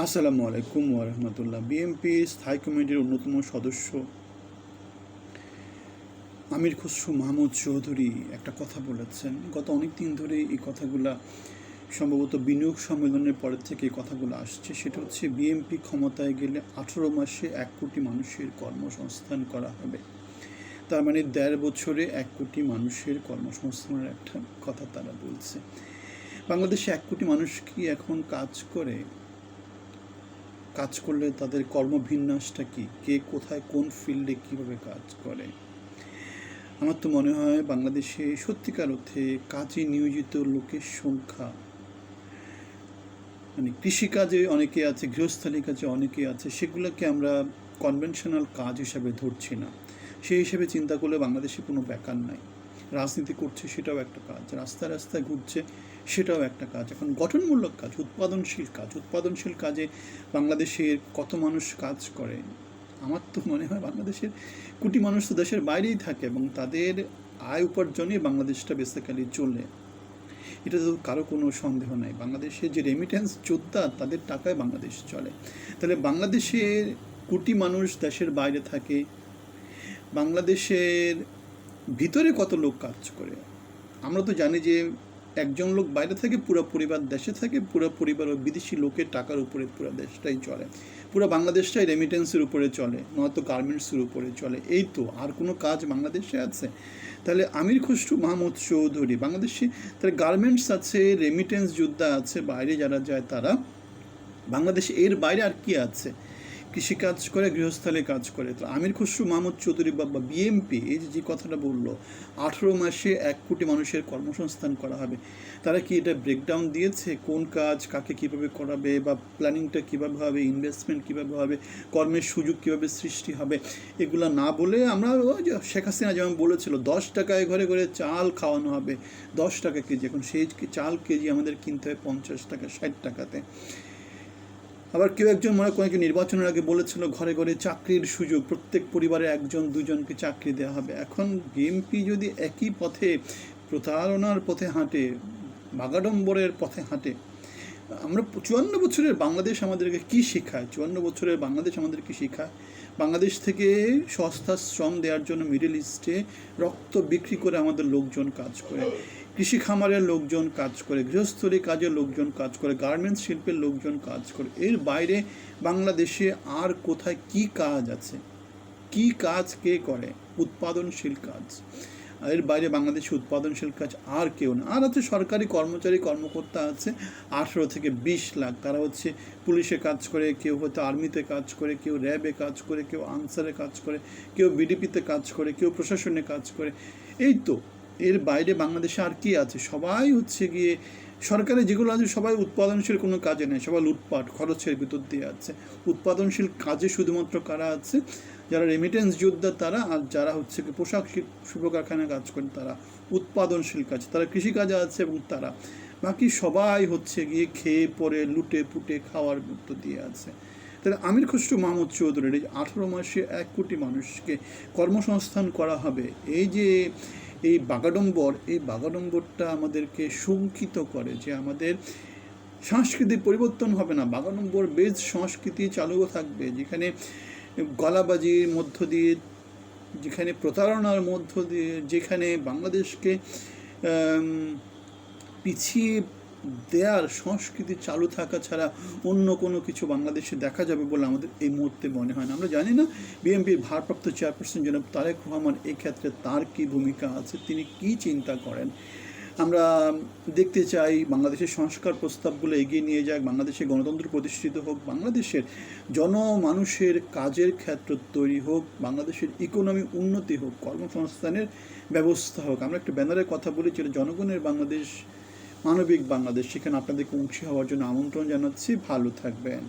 আসসালামু আলাইকুম ওরহমতুল্লাহ। বিএনপি স্থায়ী কমিটির অন্যতম সদস্য আমির খসরু মাহমুদ চৌধুরী একটা কথা বলেছেন। গত অনেক দিন ধরে এই কথাগুলা সম্ভবত বিনিয়োগ সম্মেলনের পরের থেকে এই কথাগুলো আসছে। সেটা হচ্ছে বিএনপি ক্ষমতায় গেলে 18 মাসে 1 কোটি মানুষের কর্মসংস্থান করা হবে। তার মানে 1.5 বছরে 1 কোটি মানুষের কর্মসংস্থানের একটা কথা তারা বলছে। বাংলাদেশে 1 কোটি মানুষ কি এখন কাজ করে? কাজ করলে তাদের কর্মবিন্যাসটা কি, কে কোথায় কোন ফিল্ডে কীভাবে কাজ করে? আমার তো মনে হয় বাংলাদেশে সত্যিকার অর্থে কাজে নিয়োজিত লোকের সংখ্যা, মানে কৃষিকাজে অনেকে আছে, গৃহস্থালী কাজে অনেকে আছে, সেগুলোকে আমরা কনভেনশনাল কাজ হিসাবে ধরছি না। সেই হিসেবে চিন্তা করলে বাংলাদেশে কোনো বেকার নাই। রাজনীতি করছে সেটাও একটা কাজ, রাস্তায় রাস্তায় ঘুরছে সেটাও একটা কাজ। এখন গঠনমূলক কাজ, উৎপাদনশীল কাজে বাংলাদেশের কত মানুষ কাজ করে? আমার তো মনে হয় বাংলাদেশের কোটি মানুষ তো দেশের বাইরেই থাকে এবং তাদের আয় উপার্জনে বাংলাদেশটা বেসিক্যালি চলে। এটা তো কারো কোনো সন্দেহ নাই। বাংলাদেশের যে রেমিটেন্স যোদ্ধা, তাদের টাকায় বাংলাদেশ চলে। তাহলে বাংলাদেশের কোটি মানুষ দেশের বাইরে থাকে, বাংলাদেশের ভিতরে কত লোক কাজ করে? আমরা তো জানি যে একজন লোক বাইরে থাকে, পুরো পরিবার দেশে থাকে, পুরো পরিবার ও বিদেশি লোকের টাকার উপরে পুরো দেশটাই চলে, পুরো বাংলাদেশটাই রেমিটেন্সের উপরে চলে, নয়তো গার্মেন্টসের উপরে চলে। এই তো, আর কোনো কাজ বাংলাদেশে আছে? তাহলে আমির খসরু মাহমুদ চৌধুরী, বাংলাদেশে তাহলে গার্মেন্টস আছে, রেমিটেন্স যোদ্ধা আছে, বাইরে যারা যায় তারা, বাংলাদেশে এর বাইরে আর কি আছে? কৃষিকাজ করে, গৃহস্থলে কাজ করে। তো আমির খসরু মাহমুদ চৌধুরী বা বিএনপি এই যে কথাটা বললো 18 মাসে 1 কোটি মানুষের কর্মসংস্থান করা হবে, তারা কি এটা ব্রেকডাউন দিয়েছে? কোন কাজ কাকে কীভাবে করাবে, বা প্ল্যানিংটা কীভাবে হবে, ইনভেস্টমেন্ট কীভাবে হবে, কর্মের সুযোগ কীভাবে সৃষ্টি হবে, এগুলো না বলে আমরা শেখ হাসিনা যেমন বলেছিল 10 টাকায় ঘরে ঘরে চাল খাওয়ানো হবে, 10 টাকা কেজি। এখন সেই চাল কেজি আমাদের কিনতে হয় 50 টাকা, 60 টাকাতে। আবার কেউ একজন মনে করেন কি নির্বাচনের আগে বলেছিল ঘরে ঘরে চাকরির সুযোগ, প্রত্যেক পরিবারে 1-2জনকে চাকরি দেওয়া হবে। এখন বিএনপি যদি একই পথে, প্রতারণার পথে হাঁটে, ভাগাড়ম্বরের পথে হাঁটে, আমরা 54 বছরের বাংলাদেশ আমাদেরকে কি শেখায়? 54 বছরের বাংলাদেশ আমাদেরকে শেখায় বাংলাদেশ থেকে সস্তা শ্রম দেওয়ার জন্য মিডল ইস্টে রক্ত বিক্রি করে আমাদের লোকজন কাজ করে, কৃষি খামারের লোকজন কাজ করে, গৃহস্থলী কাজের লোকজন কাজ করে, গার্মেন্টস শিল্পের লোকজন কাজ করে। এর বাইরে বাংলাদেশে আর কোথায় কি কাজ আছে? কি কাজ কে করে? উৎপাদনশীল কাজ। এর বাইরে বাংলাদেশে উৎপাদনশীল কাজ আর কেউ না। আর আছে সরকারি কর্মচারী কর্মকর্তা আছে 18 থেকে 20 লাখ। তারা হচ্ছে পুলিশে কাজ করে, কেউ হয়তো আর্মিতে কাজ করে, কেউ র্যাবে কাজ করে, কেউ আনসারে কাজ করে, কেউ বিডিপিতে কাজ করে, কেউ প্রশাসনে কাজ করে। এই তো, এর বাইরে বাংলাদেশে আর কি আছে? সবাই হচ্ছে গিয়ে সরকারি যেগুলো আছে সবাই উৎপাদনশীল কোনো কাজে নেই, সবাই লুটপাট খরচের ভিতর দিয়ে আছে। উৎপাদনশীল কাজে শুধুমাত্র কারা আছে? যারা রেমিটেন্স যোদ্ধা তারা, আর যারা হচ্ছে কি পোশাক শিল্প কারখানায় কাজ করেন তারা। উৎপাদনশীল কাজ তারা, কৃষিকাজে আছে এবং তারা, বাকি সবাই হচ্ছে গিয়ে খেয়ে পরে লুটে পুটে খাওয়ার মধ্য দিয়ে আছে। তাহলে আমির খসরু মাহমুদ চৌধুরীর এই 18 মাসে 1 কোটি মানুষকে কর্মসংস্থান করা হবে, এই বাগাডম্বরটা আমাদেরকে শঙ্কিত করে যে আমাদের সংস্কৃতির পরিবর্তন হবে না। বাগাডম্বর বেজ সংস্কৃতি চালু থাকবে, যেখানে গলাবাজির মধ্য দিয়ে, যেখানে প্রতারণার মধ্য দিয়ে, যেখানে বাংলাদেশকে পিছিয়ে দেয়ার সংস্কৃতি চালু থাকা ছাড়া অন্য কোনো কিছু বাংলাদেশে দেখা যাবে বলে আমাদের এই মুহূর্তে মনে হয় না। আমরা জানি না বিএনপির ভারপ্রাপ্ত চেয়ারপারসন জনাব তারেক রহমান এই ক্ষেত্রে তার কী ভূমিকা আছে, তিনি কি চিন্তা করেন। আমরা দেখতে চাই বাংলাদেশের সংস্কার প্রস্তাবগুলো এগিয়ে নিয়ে যাক, বাংলাদেশে গণতন্ত্র প্রতিষ্ঠিত হোক, বাংলাদেশের জনমানুষের কাজের ক্ষেত্র তৈরি হোক, বাংলাদেশের ইকোনমি উন্নতি হোক, কর্মসংস্থানের ব্যবস্থা হোক। আমরা একটা ব্যানারের কথা বলেছি, জনগণের বাংলাদেশ, মানবিক বাংলাদেশ। সেখানে আপনাদেরকে অংশী হওয়ার জন্য আমন্ত্রণ জানাচ্ছি। ভালো থাকবেন।